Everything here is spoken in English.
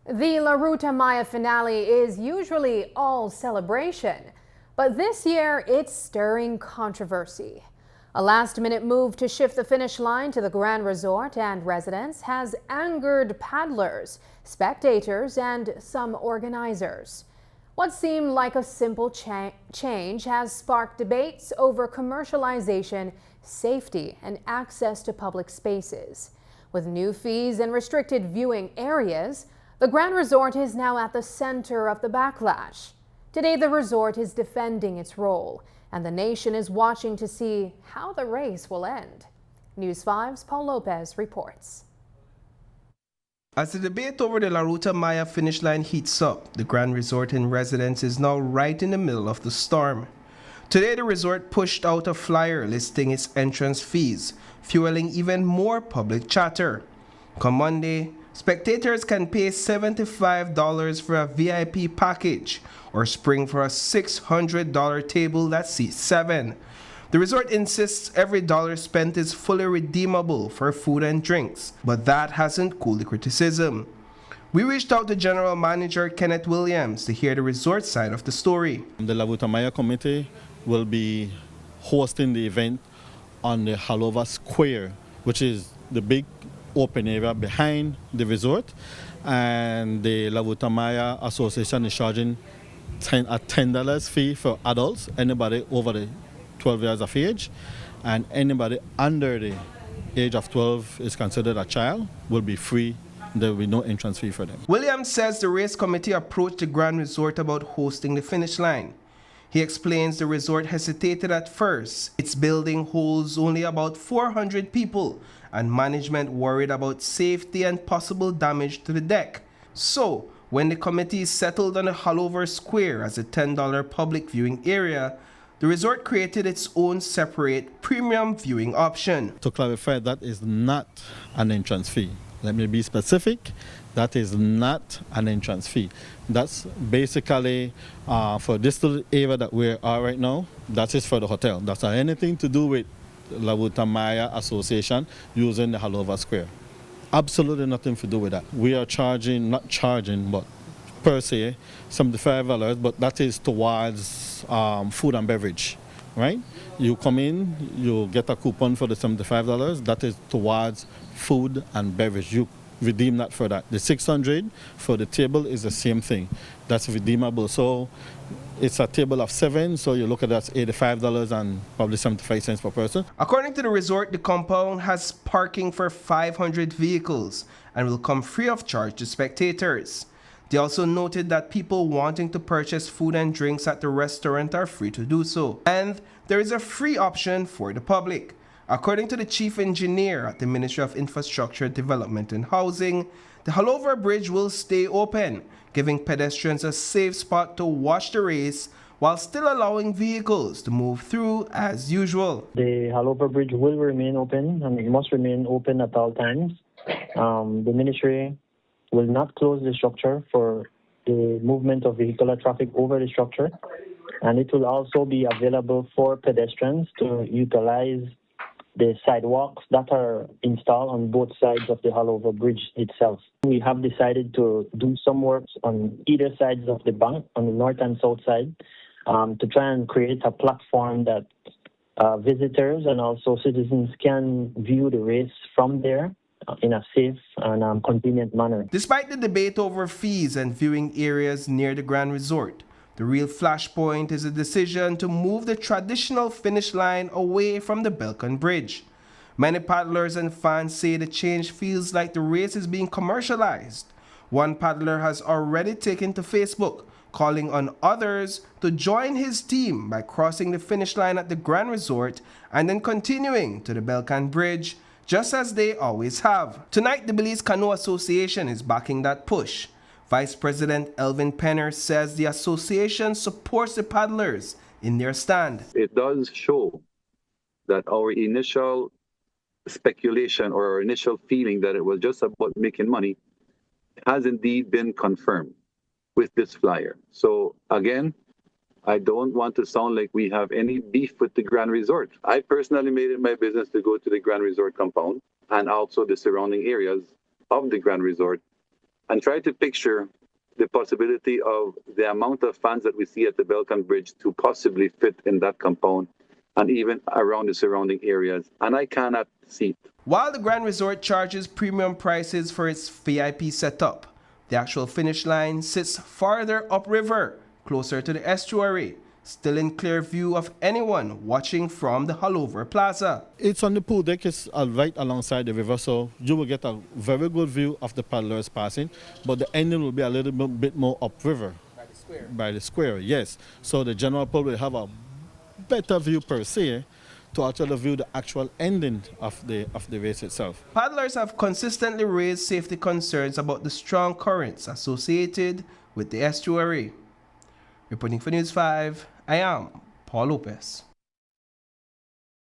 The Ruta Maya finale is usually all celebration, but this year it's stirring controversy. A last-minute move to shift the finish line to the Grand Resort and residents has angered paddlers, spectators, and some organizers. What seemed like a simple change has sparked debates over commercialization, safety, and access to public spaces. With new fees and restricted viewing areas, the Grand Resort is now at the center of the backlash. Today, the resort is defending its role, and the nation is watching to see how the race will end. News 5's Paul Lopez reports. As the debate over the Ruta Maya finish line heats up, the Grand Resort and residents is now right in the middle of the storm. Today, the resort pushed out a flyer listing its entrance fees, fueling even more public chatter. Come Monday, spectators can pay $75 for a VIP package or spring for a $600 table that seats 7. The resort insists every dollar spent is fully redeemable for food and drinks, but that hasn't cooled the criticism. We reached out to General Manager Kenneth Williams to hear the resort side of the story. The Ruta Maya committee will be hosting the event on the Halova Square, which is the big open area behind the resort, and the Ruta Maya Association is charging a $10 fee for adults, anybody over the 12 years of age, and anybody under the age of 12 is considered a child, will be free. There will be no entrance fee for them. Williams says the race committee approached the Grand Resort about hosting the finish line. He explains the resort hesitated at first. Its building holds only about 400 people, and management worried about safety and possible damage to the deck. So, when the committee settled on the Halova Square as a $10 public viewing area, the resort created its own separate premium viewing option. To clarify, that is not an entrance fee. Let me be specific. That is not an entrance fee. That's basically for this little area that we are right now, that is for the hotel. That's not anything to do with Ruta Maya Association using the Halova Square. Absolutely nothing to do with that. We are charging, not charging, but per se, $75, but that is towards food and beverage, right? You come in, you get a coupon for the $75, that is towards food and beverage. You redeem that for that. The $600 for the table is the same thing. That's redeemable. So it's a table of 7, so you look at that, $85 and probably 75 cents per person. According to the resort, the compound has parking for 500 vehicles and will come free of charge to spectators. They also noted that people wanting to purchase food and drinks at the restaurant are free to do so. And there is a free option for the public. According to the chief engineer at the Ministry of Infrastructure, Development and Housing, the Halova Bridge will stay open, giving pedestrians a safe spot to watch the race while still allowing vehicles to move through as usual. The Halova Bridge will remain open, and it must remain open at all times. The ministry will not close the structure for the movement of vehicular traffic over the structure, and it will also be available for pedestrians to utilize the sidewalks that are installed on both sides of the Halova Bridge itself. We have decided to do some works on either sides of the bank, on the north and south side, to try and create a platform that visitors and also citizens can view the race from there in a safe and convenient manner. Despite the debate over fees and viewing areas near the Grand Resort, the real flashpoint is a decision to move the traditional finish line away from the Belkan Bridge. Many paddlers and fans say the change feels like the race is being commercialized. One paddler has already taken to Facebook, calling on others to join his team by crossing the finish line at the Grand Resort and then continuing to the Belkan Bridge, just as they always have. Tonight, the Belize Canoe Association is backing that push. Vice President Elvin Penner says the association supports the paddlers in their stand. It does show that our initial speculation or our initial feeling that it was just about making money has indeed been confirmed with this flyer. So again, I don't want to sound like we have any beef with the Grand Resort. I personally made it my business to go to the Grand Resort compound and also the surrounding areas of the Grand Resort and try to picture the possibility of the amount of fans that we see at the Balkan Bridge to possibly fit in that compound and even around the surrounding areas. And I cannot see it. While the Grand Resort charges premium prices for its VIP setup, the actual finish line sits farther upriver, closer to the estuary, still in clear view of anyone watching from the Hullover Plaza. It's on the pool deck, it's right alongside the river, so you will get a very good view of the paddlers passing, but the ending will be a little bit more upriver. By the square? By the square, yes. So the general public will have a better view per se to actually view the actual ending of the race itself. Paddlers have consistently raised safety concerns about the strong currents associated with the estuary. Reporting for News 5, I am Paul Lopez.